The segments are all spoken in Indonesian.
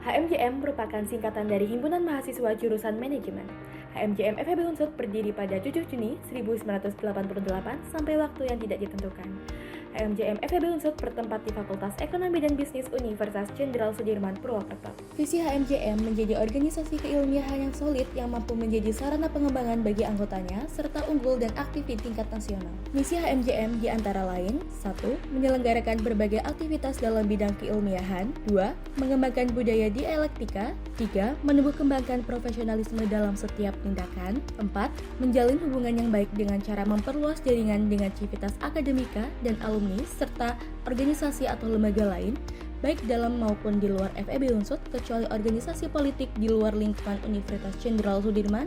HMJM merupakan singkatan dari Himpunan Mahasiswa Jurusan Manajemen. HMJM FEB Unsud berdiri pada 7 Juni 1988 sampai waktu yang tidak ditentukan. HMJM FEB Unsud bertempat di Fakultas Ekonomi dan Bisnis Universitas Jenderal Sudirman, Purwokerto. Visi HMJM menjadi organisasi keilmiahan yang solid yang mampu menjadi sarana pengembangan bagi anggotanya serta unggul dan aktif di tingkat nasional. Misi HMJM diantara lain 1. Menyelenggarakan berbagai aktivitas dalam bidang keilmiahan. 2. Mengembangkan budaya dialektika. 3. Menumbuh kembangkan profesionalisme dalam setiap tindakan. 4. Menjalin hubungan yang baik dengan cara memperluas jaringan dengan civitas akademika dan alumni serta organisasi atau lembaga lain, baik dalam maupun di luar FEB Unsud, kecuali organisasi politik di luar lingkungan Universitas Jenderal Sudirman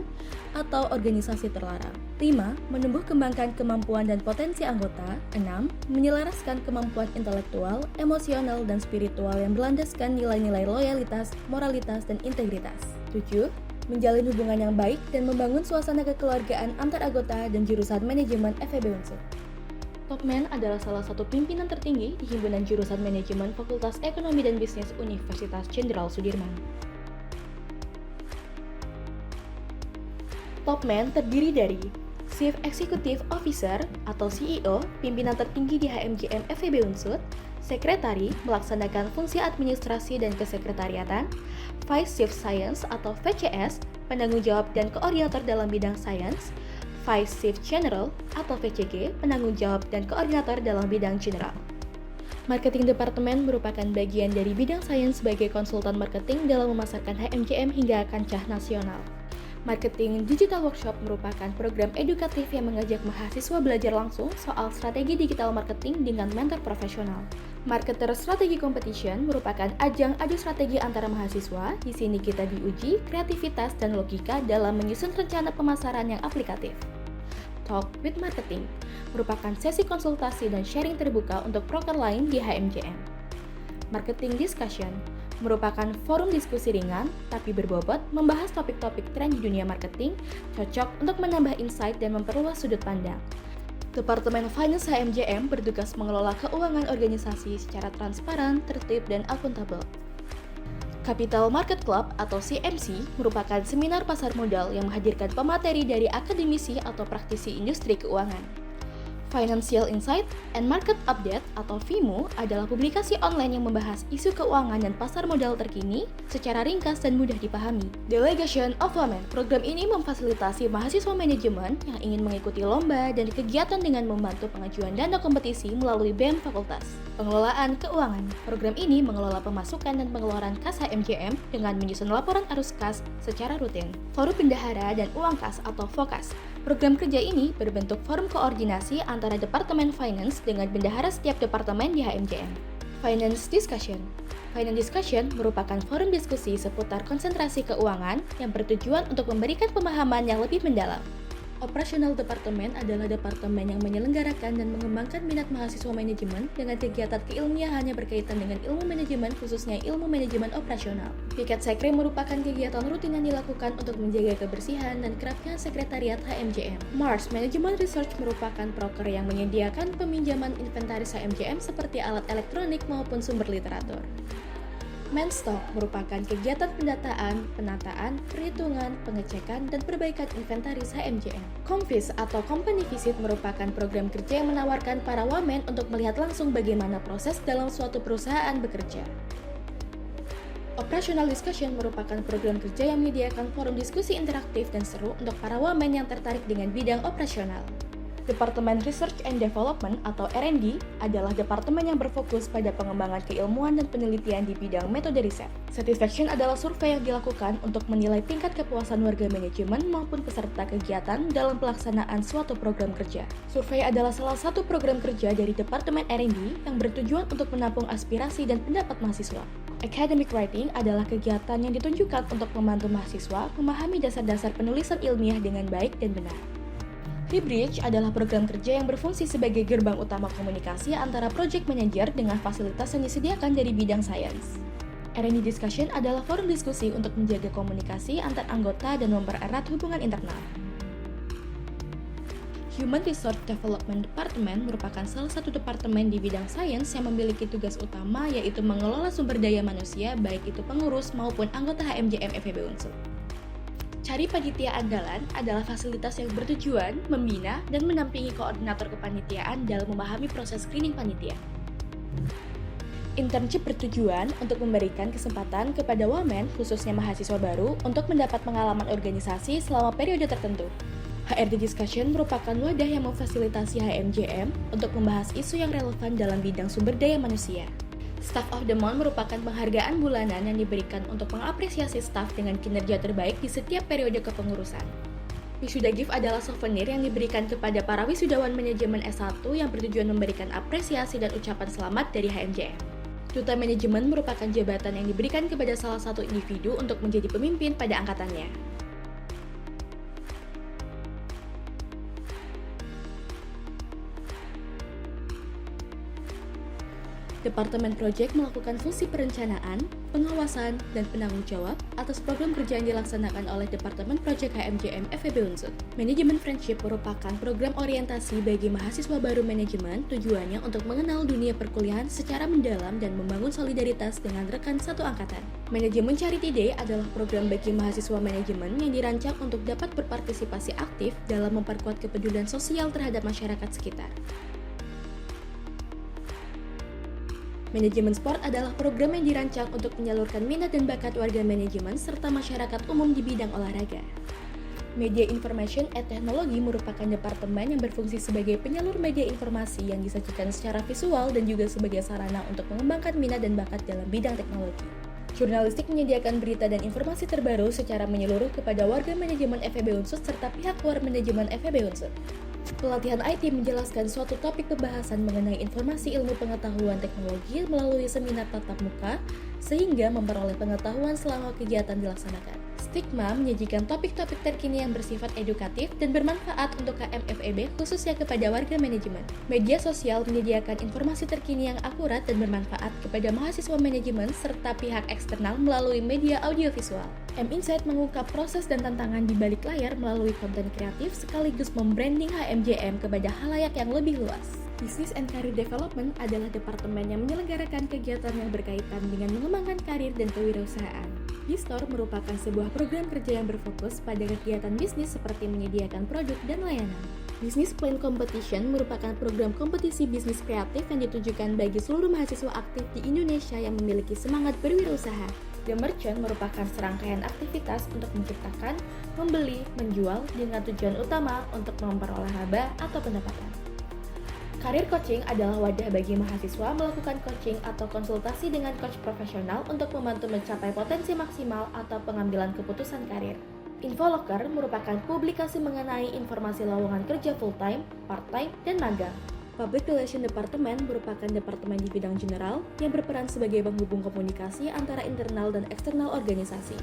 atau organisasi terlarang. 5. Menumbuh kembangkan kemampuan dan potensi anggota. 6. Menyelaraskan kemampuan intelektual, emosional, dan spiritual yang berlandaskan nilai-nilai loyalitas, moralitas, dan integritas. 7. Menjalin hubungan yang baik dan membangun suasana kekeluargaan antar anggota dan jurusan manajemen FEB Unsud. Topman adalah salah satu pimpinan tertinggi di Himpunan Jurusan Manajemen Fakultas Ekonomi dan Bisnis Universitas Jenderal Sudirman. Topman terdiri dari Chief Executive Officer atau CEO, pimpinan tertinggi di HMJM FEB Unsud, Sekretari, melaksanakan fungsi administrasi dan kesekretariatan, Vice Chief Science atau VCS, penanggung jawab dan koordinator dalam bidang sains, Vice Chief General atau VCG, penanggung jawab dan koordinator dalam bidang general. Marketing Departemen merupakan bagian dari bidang sains sebagai konsultan marketing dalam memasarkan HMJM hingga kancah nasional. Marketing Digital Workshop merupakan program edukatif yang mengajak mahasiswa belajar langsung soal strategi digital marketing dengan mentor profesional. Marketer Strategy Competition merupakan ajang adu strategi antara mahasiswa. Di sini kita diuji kreativitas dan logika dalam menyusun rencana pemasaran yang aplikatif. Talk with Marketing merupakan sesi konsultasi dan sharing terbuka untuk proker lain di HMJM. Marketing Discussion merupakan forum diskusi ringan tapi berbobot membahas topik-topik tren di dunia marketing, cocok untuk menambah insight dan memperluas sudut pandang. Departemen Finance HMJM bertugas mengelola keuangan organisasi secara transparan, tertib, dan akuntabel. Capital Market Club atau CMC merupakan seminar pasar modal yang menghadirkan pemateri dari akademisi atau praktisi industri keuangan. Financial Insight and Market Update atau FIMU adalah publikasi online yang membahas isu keuangan dan pasar modal terkini secara ringkas dan mudah dipahami. Delegation of Women, program ini memfasilitasi mahasiswa manajemen yang ingin mengikuti lomba dan kegiatan dengan membantu pengajuan dana kompetisi melalui BEM Fakultas. Pengelolaan keuangan, program ini mengelola pemasukan dan pengeluaran kas HMJM dengan menyusun laporan arus kas secara rutin. Forum Bendahara dan Uang Kas atau FOKAS, program kerja ini berbentuk forum koordinasi antara Departemen Finance dengan bendahara setiap departemen di HMJM. Finance Discussion merupakan forum diskusi seputar konsentrasi keuangan yang bertujuan untuk memberikan pemahaman yang lebih mendalam. Operasional Departemen adalah departemen yang menyelenggarakan dan mengembangkan minat mahasiswa manajemen dengan kegiatan keilmiahan yang berkaitan dengan ilmu manajemen, khususnya ilmu manajemen operasional. Piket Sekre merupakan kegiatan rutin yang dilakukan untuk menjaga kebersihan dan kerapnya sekretariat HMJM. Mars Management Research merupakan broker yang menyediakan peminjaman inventaris HMJM seperti alat elektronik maupun sumber literatur. Menstock merupakan kegiatan pendataan, penataan, perhitungan, pengecekan, dan perbaikan inventaris HMJM. Komvis atau Company Visit merupakan program kerja yang menawarkan para wamen untuk melihat langsung bagaimana proses dalam suatu perusahaan bekerja. Operational Discussion merupakan program kerja yang menyediakan forum diskusi interaktif dan seru untuk para wamen yang tertarik dengan bidang operasional. Departemen Research and Development atau R&D adalah departemen yang berfokus pada pengembangan keilmuan dan penelitian di bidang metode riset. Satisfaction adalah survei yang dilakukan untuk menilai tingkat kepuasan warga manajemen maupun peserta kegiatan dalam pelaksanaan suatu program kerja. Survei adalah salah satu program kerja dari Departemen R&D yang bertujuan untuk menampung aspirasi dan pendapat mahasiswa. Academic Writing adalah kegiatan yang ditunjukkan untuk membantu mahasiswa memahami dasar-dasar penulisan ilmiah dengan baik dan benar. Bridge adalah program kerja yang berfungsi sebagai gerbang utama komunikasi antara project manager dengan fasilitas yang disediakan dari bidang sains. R&D Discussion adalah forum diskusi untuk menjaga komunikasi antar anggota dan mempererat hubungan internal. Human Resource Development Department merupakan salah satu departemen di bidang sains yang memiliki tugas utama yaitu mengelola sumber daya manusia baik itu pengurus maupun anggota HMJM FEB Unsur. Cari Panitia Andalan adalah fasilitas yang bertujuan membina dan mendampingi koordinator kepanitiaan dalam memahami proses screening panitia. Internship bertujuan untuk memberikan kesempatan kepada wamen, khususnya mahasiswa baru, untuk mendapat pengalaman organisasi selama periode tertentu. HRD Discussion merupakan wadah yang memfasilitasi HMJM untuk membahas isu yang relevan dalam bidang sumber daya manusia. Staff of the Month merupakan penghargaan bulanan yang diberikan untuk mengapresiasi staf dengan kinerja terbaik di setiap periode kepengurusan. Wisuda Gift adalah souvenir yang diberikan kepada para wisudawan manajemen S1 yang bertujuan memberikan apresiasi dan ucapan selamat dari HMJM. Duta Manajemen merupakan jabatan yang diberikan kepada salah satu individu untuk menjadi pemimpin pada angkatannya. Departemen Project melakukan fungsi perencanaan, pengawasan, dan penanggung jawab atas program kerja yang dilaksanakan oleh Departemen Project HMJM FEB Unsur. Manajemen Friendship merupakan program orientasi bagi mahasiswa baru manajemen, tujuannya untuk mengenal dunia perkuliahan secara mendalam dan membangun solidaritas dengan rekan satu angkatan. Manajemen Charity Day adalah program bagi mahasiswa manajemen yang dirancang untuk dapat berpartisipasi aktif dalam memperkuat kepedulian sosial terhadap masyarakat sekitar. Manajemen Sport adalah program yang dirancang untuk menyalurkan minat dan bakat warga manajemen serta masyarakat umum di bidang olahraga. Media Information and Technology merupakan departemen yang berfungsi sebagai penyalur media informasi yang disajikan secara visual dan juga sebagai sarana untuk mengembangkan minat dan bakat dalam bidang teknologi. Jurnalistik menyediakan berita dan informasi terbaru secara menyeluruh kepada warga manajemen FEB Unsur serta pihak luar manajemen FEB Unsur. Pelatihan IT menjelaskan suatu topik pembahasan mengenai informasi ilmu pengetahuan teknologi melalui seminar tatap muka, sehingga memperoleh pengetahuan selama kegiatan dilaksanakan. Stigma menyajikan topik-topik terkini yang bersifat edukatif dan bermanfaat untuk KMFEB khususnya kepada warga manajemen. Media sosial menyediakan informasi terkini yang akurat dan bermanfaat kepada mahasiswa manajemen serta pihak eksternal melalui media audiovisual. M-Insight mengungkap proses dan tantangan di balik layar melalui konten kreatif sekaligus membranding HMJM kepada khalayak yang lebih luas. Business and Career Development adalah departemen yang menyelenggarakan kegiatan yang berkaitan dengan mengembangkan karir dan kewirausahaan. B-Store merupakan sebuah program kerja yang berfokus pada kegiatan bisnis seperti menyediakan produk dan layanan. Business Plan Competition merupakan program kompetisi bisnis kreatif yang ditujukan bagi seluruh mahasiswa aktif di Indonesia yang memiliki semangat berwirausaha. The Merchant merupakan serangkaian aktivitas untuk menciptakan, membeli, menjual dengan tujuan utama untuk memperoleh laba atau pendapatan. Career Coaching adalah wadah bagi mahasiswa melakukan coaching atau konsultasi dengan coach profesional untuk membantu mencapai potensi maksimal atau pengambilan keputusan karir. Infolocker merupakan publikasi mengenai informasi lowongan kerja full-time, part-time, dan magang. Public Relation Department merupakan departemen di bidang general yang berperan sebagai penghubung komunikasi antara internal dan eksternal organisasi.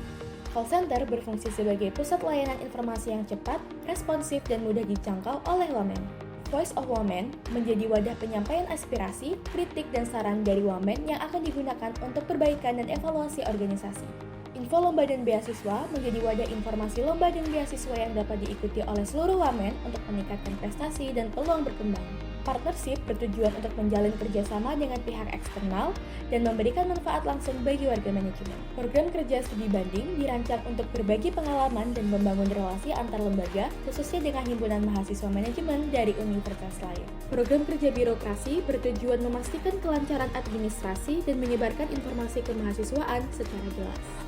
Call Center berfungsi sebagai pusat layanan informasi yang cepat, responsif, dan mudah dijangkau oleh wamen. Voice of Women menjadi wadah penyampaian aspirasi, kritik, dan saran dari wamen yang akan digunakan untuk perbaikan dan evaluasi organisasi. Info Lomba dan Beasiswa menjadi wadah informasi lomba dan beasiswa yang dapat diikuti oleh seluruh wamen untuk meningkatkan prestasi dan peluang berkembang. Partnership bertujuan untuk menjalin kerjasama dengan pihak eksternal dan memberikan manfaat langsung bagi warga manajemen. Program kerja studi banding dirancang untuk berbagi pengalaman dan membangun relasi antar lembaga, khususnya dengan himpunan mahasiswa manajemen dari universitas lain. Program kerja birokrasi bertujuan memastikan kelancaran administrasi dan menyebarkan informasi kemahasiswaan secara jelas.